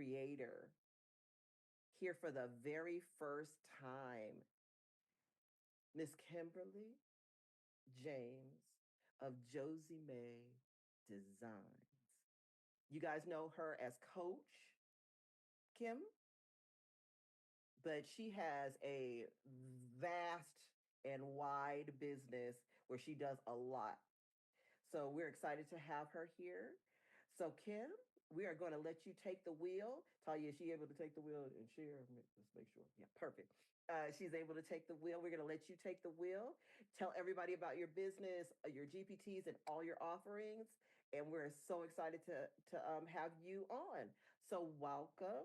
creator here for the very first time, Miss Kimberly James of Josie May Designs. You guys know her as Coach Kim, but she has a vast and wide business where she does a lot. So we're excited to have her here. So Kim, we are going to let you take the wheel. Talia, is she able to take the wheel and share? Let's make sure. Yeah, perfect. She's able to take the wheel. We're going to let you take the wheel. Tell everybody about your business, your GPTs, and all your offerings. And we're so excited to have you on. So welcome,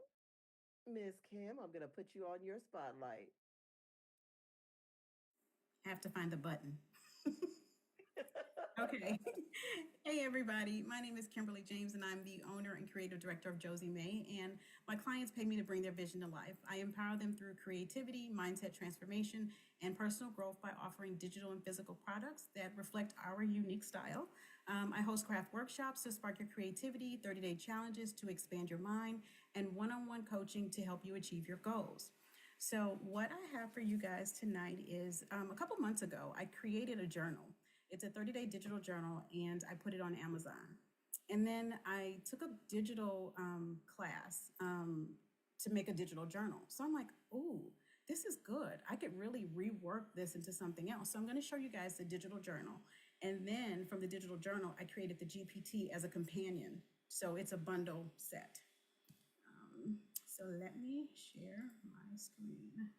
Miss Kim. I'm going to put you on your spotlight. I have to find the button. Okay. Hey, everybody. My name is Kimberly James, and I'm the owner and creative director of Josie May. And my clients pay me to bring their vision to life. I empower them through creativity, mindset transformation, and personal growth by offering digital and physical products that reflect our unique style. I host craft workshops to spark your creativity, 30-day challenges to expand your mind, and one-on-one coaching to help you achieve your goals. So what I have for you guys tonight is a couple months ago, I created a journal. It's a 30-day digital journal, and I put it on Amazon. And then I took a digital class to make a digital journal. So I'm like, ooh, this is good. I could really rework this into something else. So I'm going to show you guys the digital journal. And then from the digital journal, I created the GPT as a companion. So it's a bundle set. So let me share my screen.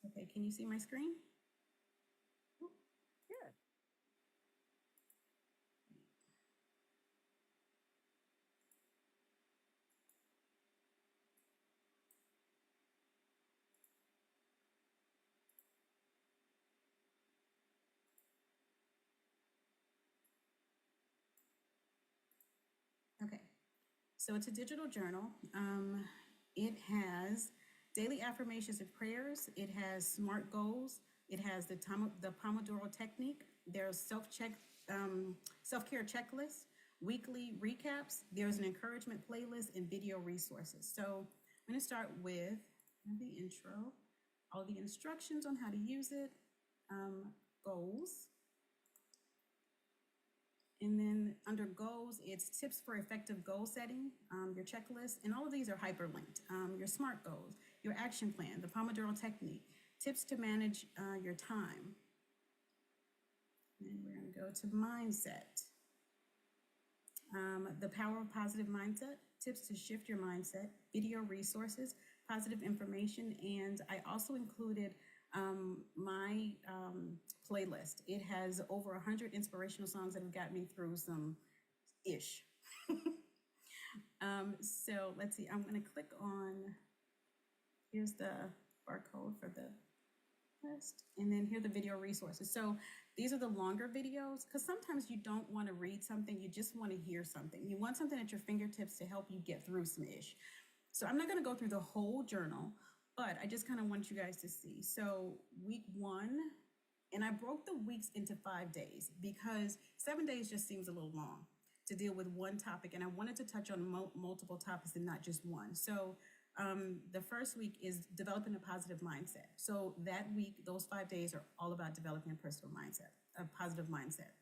Okay, can you see my screen? Yeah. Okay, so it's a digital journal. It has daily affirmations and prayers. It has SMART goals. It has the Pomodoro technique. There's self-care checklists, weekly recaps. There's an encouragement playlist and video resources. So I'm going to start with the intro, all the instructions on how to use it, goals. And then under goals, it's tips for effective goal setting, your checklist, and all of these are hyperlinked. Your SMART goals, your action plan, the Pomodoro technique, tips to manage your time. And we're going to go to mindset. The power of positive mindset, tips to shift your mindset, video resources, positive information, and I also included my playlist. It has over 100 inspirational songs that have got me through some ish. So let's see, I'm going to click on, here's the barcode for the list, and then here are the video resources. So these are the longer videos, because sometimes you don't want to read something, you just want to hear something. You want something at your fingertips to help you get through some ish. So I'm not going to go through the whole journal, but I just kind of want you guys to see. So week 1, and I broke the weeks into 5 days because 7 days just seems a little long to deal with one topic. And I wanted to touch on multiple topics and not just one. So the first week is developing a positive mindset. So that week, those 5 days are all about developing a personal mindset, a positive mindset.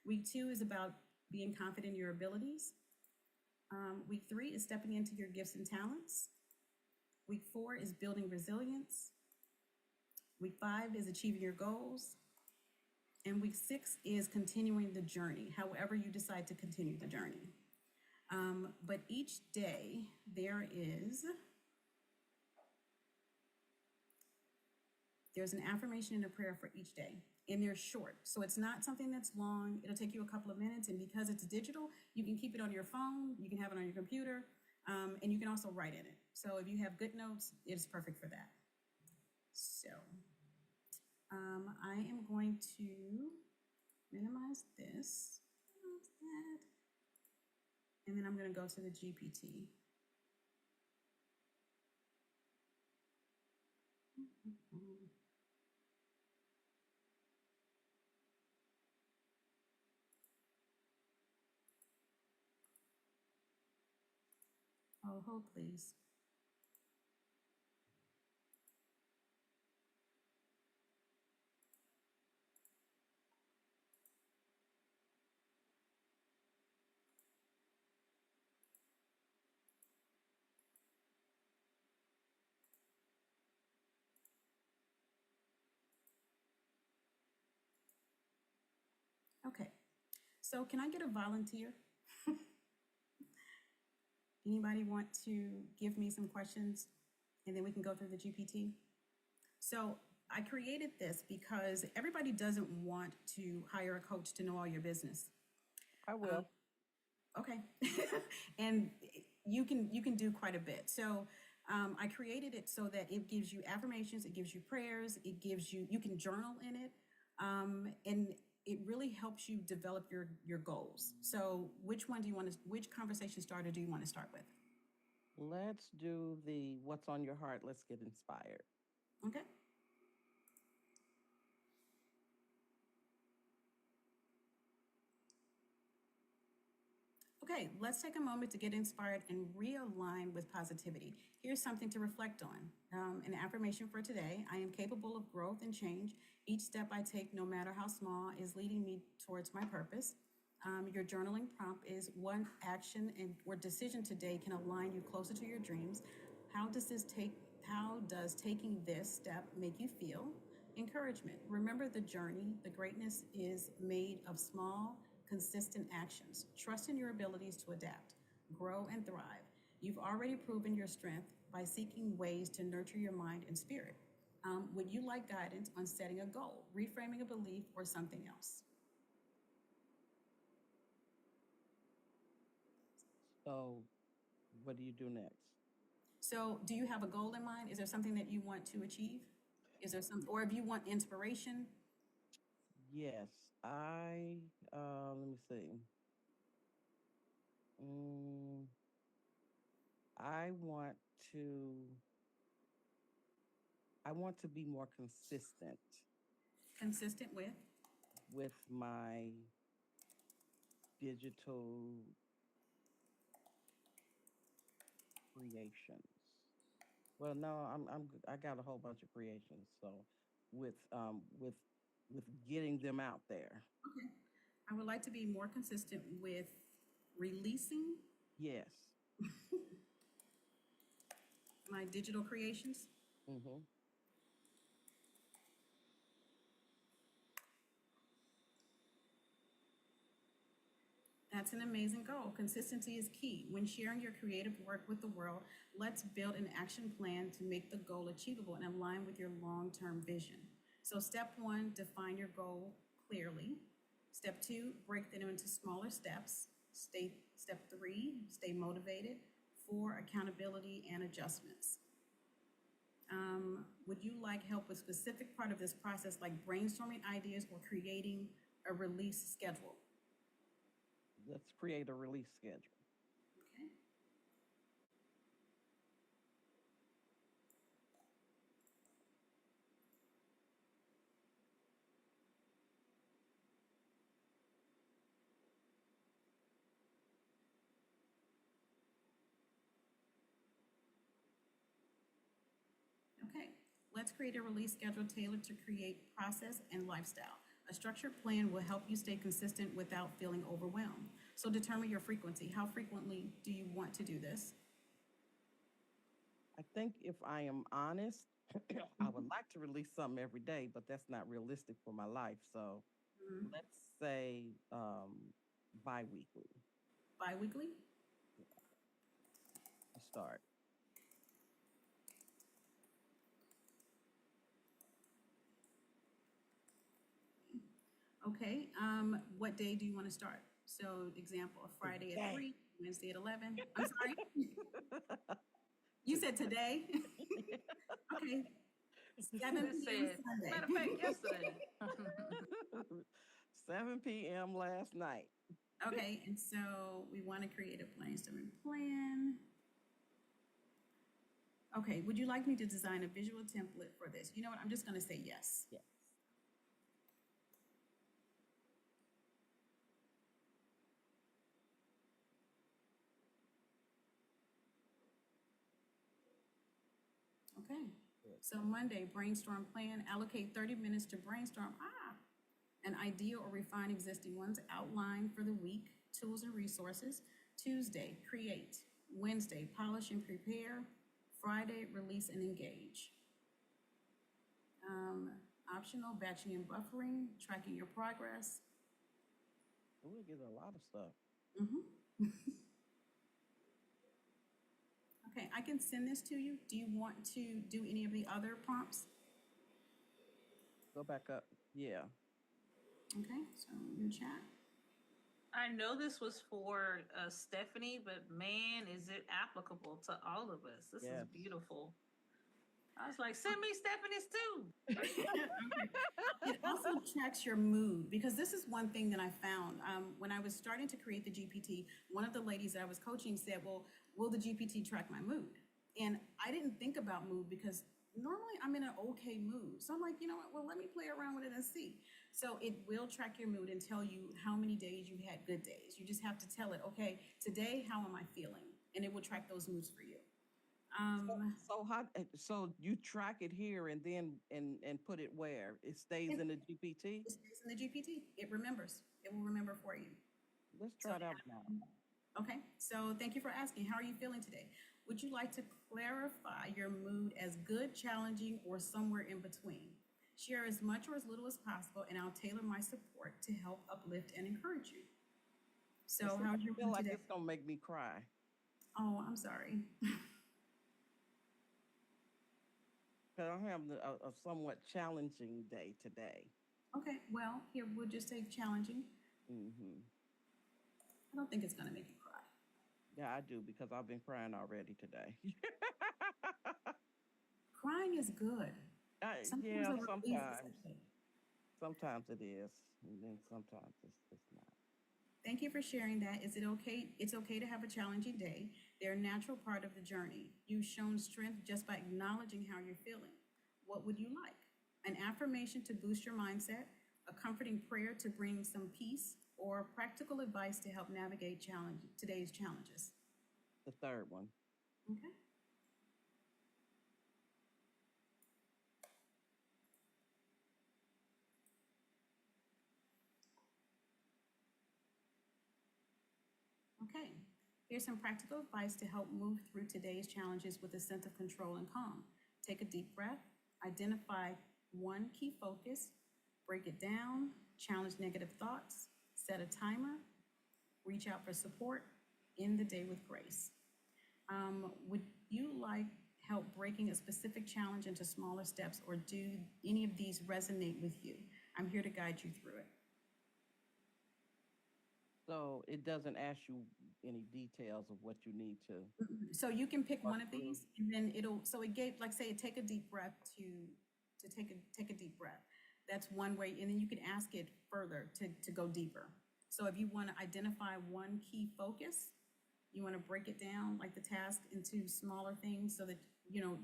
Week 2 is about being confident in your abilities. Week 3 is stepping into your gifts and talents. Week 4 is building resilience. Week 5 is achieving your goals. And week 6 is continuing the journey, however you decide to continue the journey. But each day there's an affirmation and a prayer for each day. And they're short. So it's not something that's long. It'll take you a couple of minutes. And because it's digital, you can keep it on your phone. You can have it on your computer. And you can also write in it. So if you have GoodNotes, it's perfect for that. So I am going to minimize this. And then I'm going to go to the GPT. Mm. Oh, hold please. Okay, so can I get a volunteer? Anybody want to give me some questions and then we can go through the GPT? So I created this because everybody doesn't want to hire a coach to know all your business. I will. Okay. And you can do quite a bit. So I created it so that it gives you affirmations, it gives you prayers, it gives you can journal in it, and it really helps you develop your goals. So which conversation starter do you want to start with? Let's do the what's on your heart. Let's get inspired. Okay. Okay, let's take a moment to get inspired and realign with positivity. Here's something to reflect on. An affirmation for today: I am capable of growth and change. Each step I take, no matter how small, is leading me towards my purpose. Your journaling prompt is: one action or decision today can align you closer to your dreams. How does this take? How does taking this step make you feel? Encouragement: remember the journey. The greatness is made of small, consistent actions. Trust in your abilities to adapt, grow, and thrive. You've already proven your strength by seeking ways to nurture your mind and spirit. Would you like guidance on setting a goal, reframing a belief, or something else? So, what do you do next? So, do you have a goal in mind? Is there something that you want to achieve? Is there some, or if you want inspiration? Yes, let me see. Mm, I want to I want to be more consistent Consistent with my digital creations. Well, no, I got a whole bunch of creations. So, with with getting them out there. Okay. I would like to be more consistent with releasing Yes. my digital creations. Mm-hmm. That's an amazing goal. Consistency is key. When sharing your creative work with the world, let's build an action plan to make the goal achievable and align with your long term vision. So, step one, define your goal clearly. Step two, break them into smaller steps. Step three, stay motivated. Four, accountability and adjustments. Would you like help with specific part of this process, like brainstorming ideas or creating a release schedule? Let's create a release schedule. Okay. Okay, let's create a release schedule tailored to create process and lifestyle. A structured plan will help you stay consistent without feeling overwhelmed. So determine your frequency. How frequently do you want to do this? I think if I am honest, I would like to release something every day, but that's not realistic for my life. So Mm-hmm. let's say bi-weekly Bi-weekly? to start. Okay, what day do you want to start? So example, Friday at Today. 3, Wednesday at 11. I'm sorry, you said today? Okay, You 7 just p.m. said, matter of fact, Sunday. yesterday. 7 p.m. last night. Okay, and so we want to create a brainstorming plan. Okay, would you like me to design a visual template for this? You know what, I'm just gonna say yes. Yes. Okay, Good. so Monday, brainstorm plan, allocate 30 minutes to brainstorm, an idea or refine existing ones, outline for the week, tools and resources. Tuesday, create. Wednesday, polish and prepare. Friday, release and engage. Optional, batching and buffering, tracking your progress. We get a lot of stuff. Okay, I can send this to you. Do you want to do any of the other prompts? Go back up. Yeah. Okay, so new chat. I know this was for Stephanie, but man, is it applicable to all of us. This Yes. is beautiful. I was like, send me Stephanie's too. It also tracks your mood, because this is one thing that I found when I was starting to create the GPT. One of the ladies that I was coaching said, well, will the GPT track my mood? And I didn't think about mood because normally I'm in an okay mood. So I'm like, you know what, well, let me play around with it and see. So it will track your mood and tell you how many days you had good days. You just have to tell it, okay, today, how am I feeling? And it will track those moods for you. So you track it here and then and put it where? It stays in the GPT? It stays in the GPT. It remembers. It will remember for you. Let's try that now. Okay, so thank you for asking. How are you feeling today? Would you like to clarify your mood as good, challenging, or somewhere in between? Share as much or as little as possible, and I'll tailor my support to help uplift and encourage you. So how's your I feel mood like today? it's gonna make me cry. Oh, I'm sorry. Because I'm having a somewhat challenging day today. Okay, well, here we'll just say challenging. Hmm. I don't think it's gonna make you cry. Yeah, I do, because I've been crying already today. Crying is good. Sometimes Yeah, a release is good. sometimes it is, and then sometimes it's not. Thank you for sharing that. Is it okay? It's okay to have a challenging day. They're a natural part of the journey. You've shown strength just by acknowledging how you're feeling. What would you like? An affirmation to boost your mindset, a comforting prayer to bring some peace, or practical advice to help navigate today's challenges? The third one. Okay. Okay, here's some practical advice to help move through today's challenges with a sense of control and calm. Take a deep breath, identify one key focus, break it down, challenge negative thoughts, set a timer, reach out for support, end the day with grace. Would you like help breaking a specific challenge into smaller steps, or do any of these resonate with you? I'm here to guide you through it. So it doesn't ask you any details of what you need to. So you can pick Walk one of through. these, and then so it gave, like, say, take a deep breath to take a deep breath. That's one way, and then you can ask it further to go deeper. So if you want to identify one key focus, you want to break it down, like the task, into smaller things, so that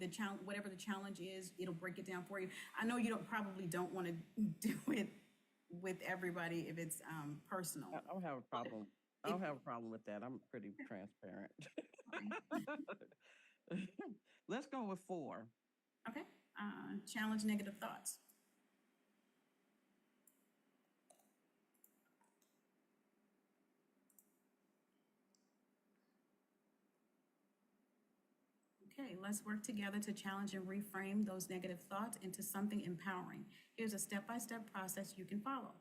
the challenge, whatever the challenge is, it'll break it down for you. I know you probably don't want to do it with everybody if it's personal. I don't have a problem. I don't have a problem with that. I'm pretty transparent. Let's go with 4. Okay. Challenge negative thoughts. Okay, let's work together to challenge and reframe those negative thoughts into something empowering. Here's a step-by-step process you can follow.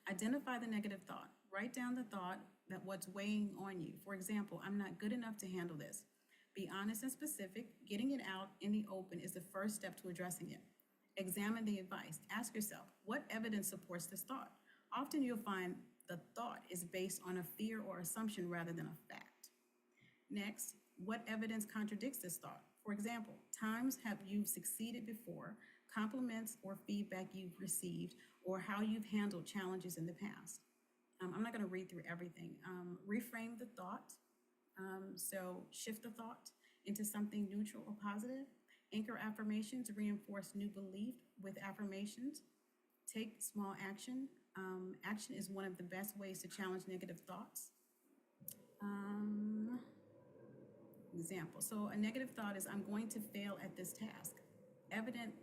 Identify the negative thought. Write down the thought that what's weighing on you. For example, I'm not good enough to handle this. Be honest and specific. Getting it out in the open is the first step to addressing it. Examine the advice. Ask yourself, what evidence supports this thought? Often you'll find the thought is based on a fear or assumption rather than a fact. Next, what evidence contradicts this thought? For example, times have you succeeded before, compliments or feedback you've received, or how you've handled challenges in the past. I'm not going to read through everything. Reframe the thought. So shift the thought into something neutral or positive. Anchor affirmations, reinforce new belief with affirmations. Take small action. Action is one of the best ways to challenge negative thoughts. Example. So a negative thought is, I'm going to fail at this task. Evident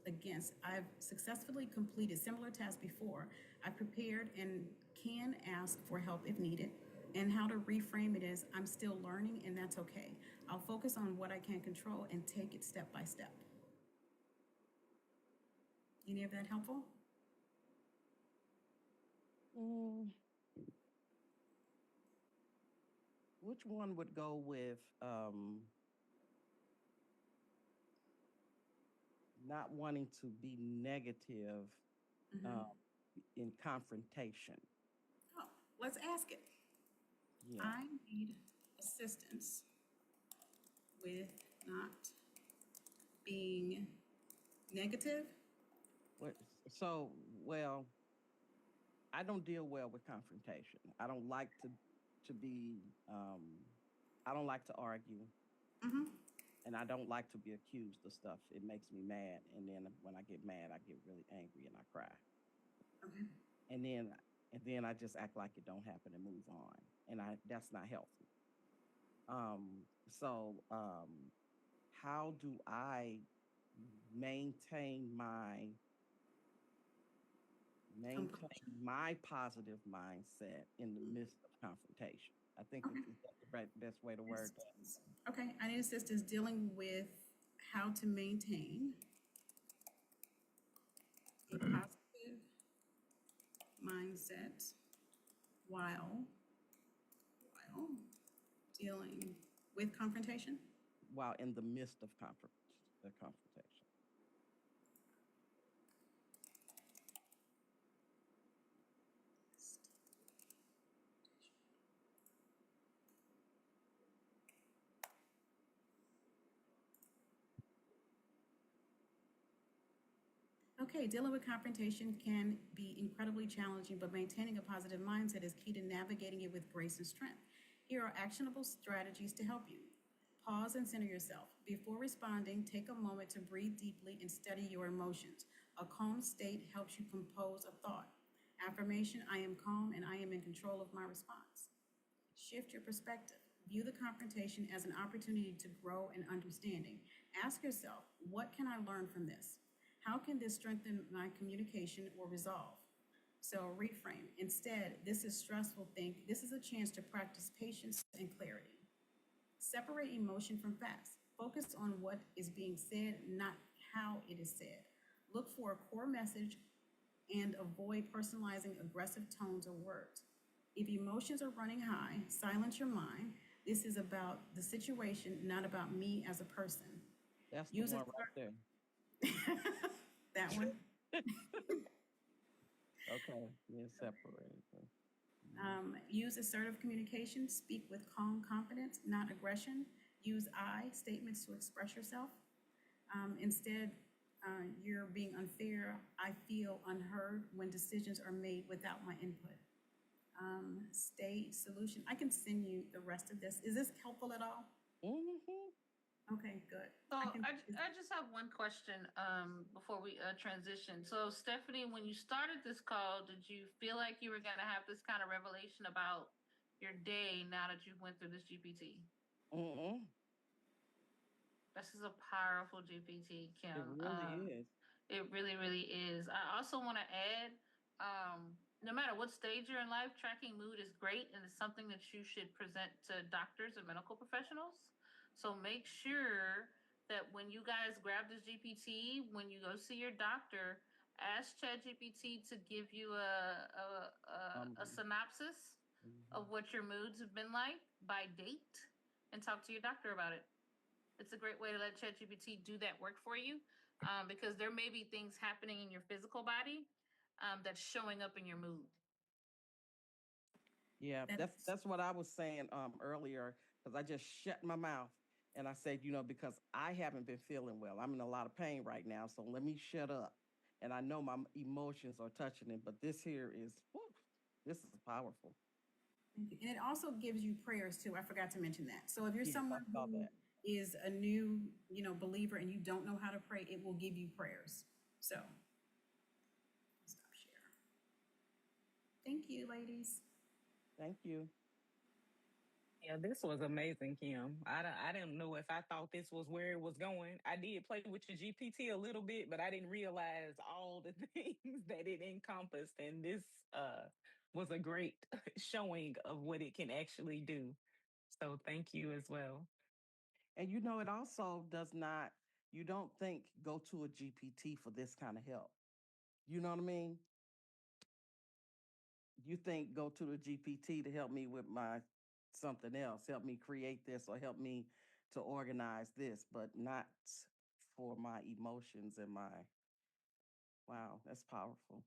against, I've successfully completed similar tasks before. I prepared and can ask for help if needed. And how to reframe it is, I'm still learning and that's okay. I'll focus on what I can control and take it step by step. Any of that helpful? Which one would go with not wanting to be negative in confrontation? Oh, let's ask it. Yeah. I need assistance with not being negative. So, well, I don't deal well with confrontation. I don't like to be. I don't like to argue, and I don't like to be accused of stuff. It makes me mad, and then when I get mad, I get really angry and I cry. Okay. And then I just act like it don't happen and move on, and that's not healthy. So how do I maintain my positive mindset in the midst of confrontation? I think is that the best way to word that. Okay, I need assistance dealing with how to maintain a positive mindset while dealing with confrontation. While in the midst of confrontation. Okay, dealing with confrontation can be incredibly challenging, but maintaining a positive mindset is key to navigating it with grace and strength. Here are actionable strategies to help you. Pause and center yourself. Before responding, take a moment to breathe deeply and study your emotions. A calm state helps you compose a thought. Affirmation, I am calm and I am in control of my response. Shift your perspective. View the confrontation as an opportunity to grow in understanding. Ask yourself, what can I learn from this? How can this strengthen my communication or resolve? So reframe. Instead, this is stressful. Think this is a chance to practice patience and clarity. Separate emotion from facts. Focus on what is being said, not how it is said. Look for a core message and avoid personalizing aggressive tones or words. If emotions are running high, silence your mind. This is about the situation, not about me as a person. That's the one right there. That one. Okay, yeah, separated. Use assertive communication. Speak with calm confidence, not aggression. Use I statements to express yourself. Instead, you're being unfair. I feel unheard when decisions are made without my input. Stay solution. I can send you the rest of this. Is this helpful at all? Okay, good. So I just have one question before we transition. So Stephanie, when you started this call, did you feel like you were going to have this kind of revelation about your day now that you went through this GPT? This is a powerful GPT, Kim. It really is. It really, really is. I also want to add, no matter what stage you're in life, tracking mood is great, and it's something that you should present to doctors and medical professionals. So make sure that when you guys grab this GPT, when you go see your doctor, ask ChatGPT to give you a synopsis of what your moods have been like by date, and talk to your doctor about it. It's a great way to let ChatGPT do that work for you, because there may be things happening in your physical body that's showing up in your mood. Yeah, that's what I was saying earlier, because I just shut my mouth and I said, because I haven't been feeling well. I'm in a lot of pain right now, so let me shut up. And I know my emotions are touching it, but this is powerful. And it also gives you prayers too. I forgot to mention that. So if you're someone who is a new, believer and you don't know how to pray, it will give you prayers. So, stop share. Thank you, ladies. Thank you. Yeah, this was amazing, Kim. I didn't know if I thought this was where it was going. I did play with your GPT a little bit, but I didn't realize all the things that it encompassed. And this was a great showing of what it can actually do. So thank you as well. And it also does not, you don't think go to a GPT for this kind of help. You know what I mean? You think go to the GPT to help me with my something else, help me create this or help me to organize this, but not for my emotions and wow, that's powerful.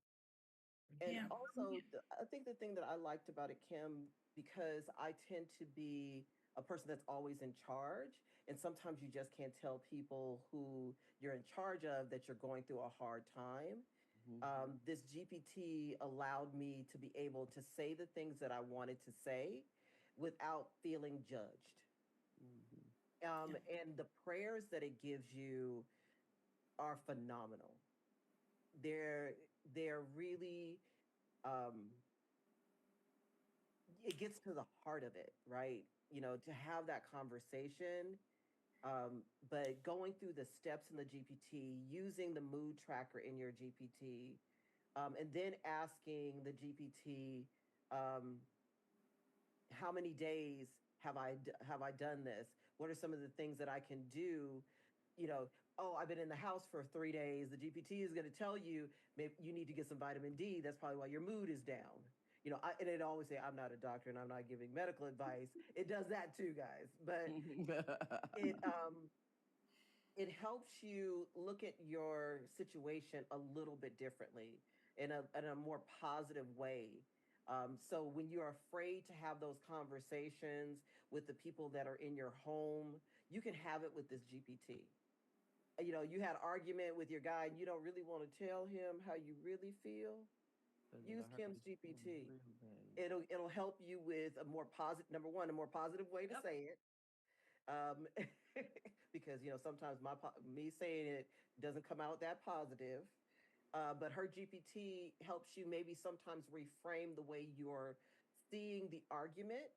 And Yeah. also, I think the thing that I liked about it, Kim, because I tend to be a person that's always in charge, and sometimes you just can't tell people who you're in charge of that you're going through a hard time. This GPT allowed me to be able to say the things that I wanted to say without feeling judged. And the prayers that it gives you are phenomenal. They're really it gets to the heart of it, right? To have that conversation. But going through the steps in the GPT, using the mood tracker in your GPT, and then asking the GPT, um, how many days have I done this? What are some of the things that I can do? You know, oh, I've been in the house for 3 days. The GPT is going to tell you maybe you need to get some vitamin D. That's probably why your mood is down. And it always say I'm not a doctor and I'm not giving medical advice. It does that too, guys. But it it helps you look at your situation a little bit differently in a more positive way. So when you're afraid to have those conversations with the people that are in your home, you can have it with this GPT. You had an argument with your guy and you don't really want to tell him how you really feel. Use Kim's GPT. It'll help you with a more positive, number one, a more positive way to say it. Um, because sometimes me saying it doesn't come out that positive. But her GPT helps you maybe sometimes reframe the way you're seeing the argument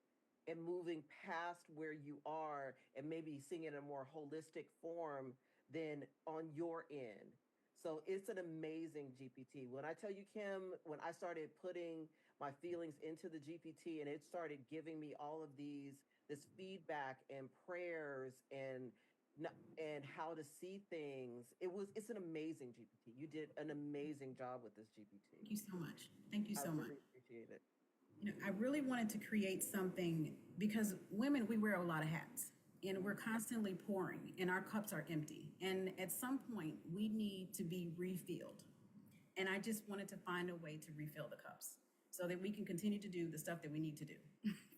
and moving past where you are and maybe seeing it in a more holistic form than on your end. So it's an amazing GPT. When I tell you, Kim, when I started putting my feelings into the GPT and it started giving me all of this feedback and prayers and how to see things. It's an amazing GPT. You did an amazing job with this GPT. Thank you so much. Thank you so much. I really appreciate it. I really wanted to create something because women, we wear a lot of hats and we're constantly pouring and our cups are empty. And at some point, we need to be refilled. And I just wanted to find a way to refill the cups so that we can continue to do the stuff that we need to do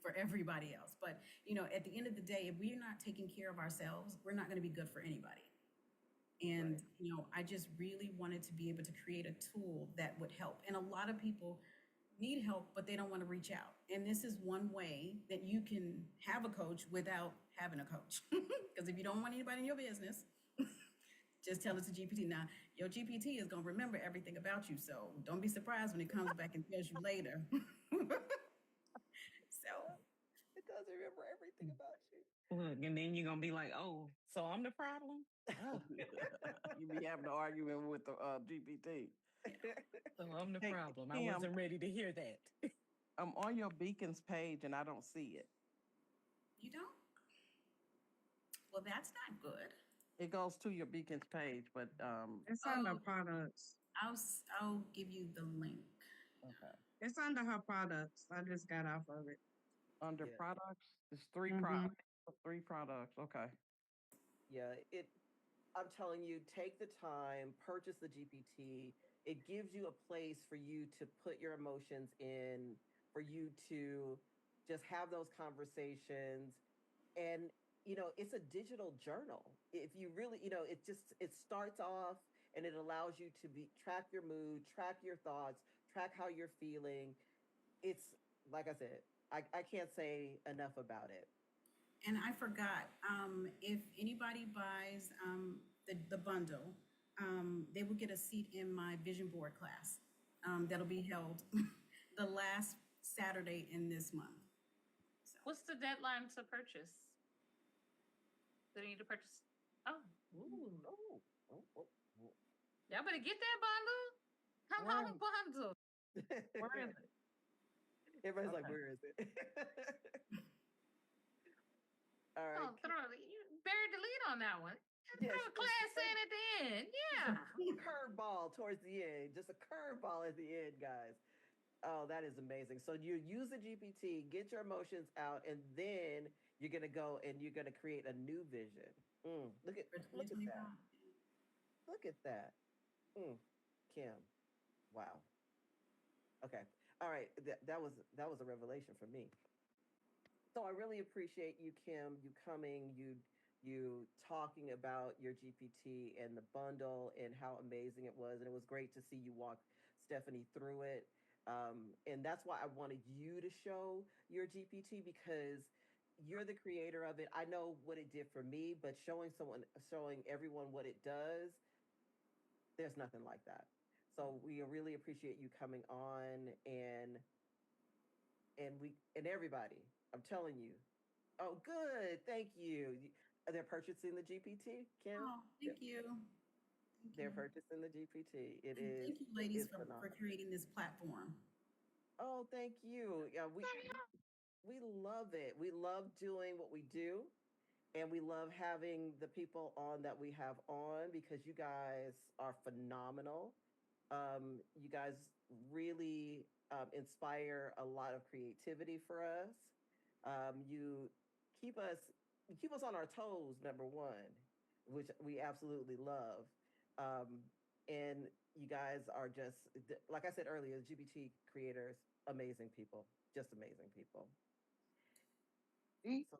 for everybody else. But, at the end of the day, if we're not taking care of ourselves, we're not going to be good for anybody. And, Right. I just really wanted to be able to create a tool that would help. And a lot of people need help, but they don't want to reach out. And this is one way that you can have a coach without having a coach. Because if you don't want anybody in your business, just tell it to GPT. Now, your GPT is going to remember everything about you. So don't be surprised when it comes back and tells you later. So It does remember everything about you. Look, and then you're gonna be like, "Oh, so I'm the problem." Oh. You be having an argument with the GPT. So I'm the Hey, problem. I Kim, wasn't ready to hear that. I'm on your beacons page and I don't see it. you don't? Well, that's not good. It goes to your beacons page, but It's under products. I'll give you the link. okay. It's under her products. I just got off of it. Under Yeah. products, it's three Mhm. products. Three products. Okay. Yeah, I'm telling you, take the time, purchase the GPT. It gives you a place for you to put your emotions in, for you to just have those conversations. And, it's a digital journal. If you really, it starts off and it allows you to track your mood, track your thoughts, track how you're feeling. It's like I said, I can't say enough about it. And I forgot, if anybody buys the bundle, they will get a seat in my vision board class that'll be held the last Saturday in this month. What's the deadline to purchase? Do they need to purchase? Oh, ooh. Y'all better get that bundle. Come on, a bundle. Where is it? Everybody's like, where is it? All right. Oh, you buried the lead on that one. Yes, Throw a class in at the end. Yeah. Curveball towards the end. Just a curveball at the end, guys. Oh, that is amazing. So you use the GPT, get your emotions out, and then you're gonna go and you're gonna create a new vision. Look at that. Look at that. Kim. Wow. Okay. All right. That was a revelation for me. So I really appreciate you, Kim, you coming, you talking about your GPT and the bundle and how amazing it was. And it was great to see you walk Stephanie through it. And that's why I wanted you to show your GPT, because you're the creator of it. I know what it did for me, but showing everyone what it does, there's nothing like that. So we really appreciate you coming on, and everybody, I'm telling you. Oh, good. Thank you. They're purchasing the GPT, Kim? Oh, thank you. They're purchasing the GPT. It And is. thank you, ladies, for phenomenal. creating this platform. Oh, thank you. Yeah, we love it. We love doing what we do, and we love having the people on that we have on, because you guys are phenomenal. You guys really inspire a lot of creativity for us. You keep us on our toes, number one, which we absolutely love. And you guys are just, like I said earlier, GPT creators, amazing people, just amazing people. So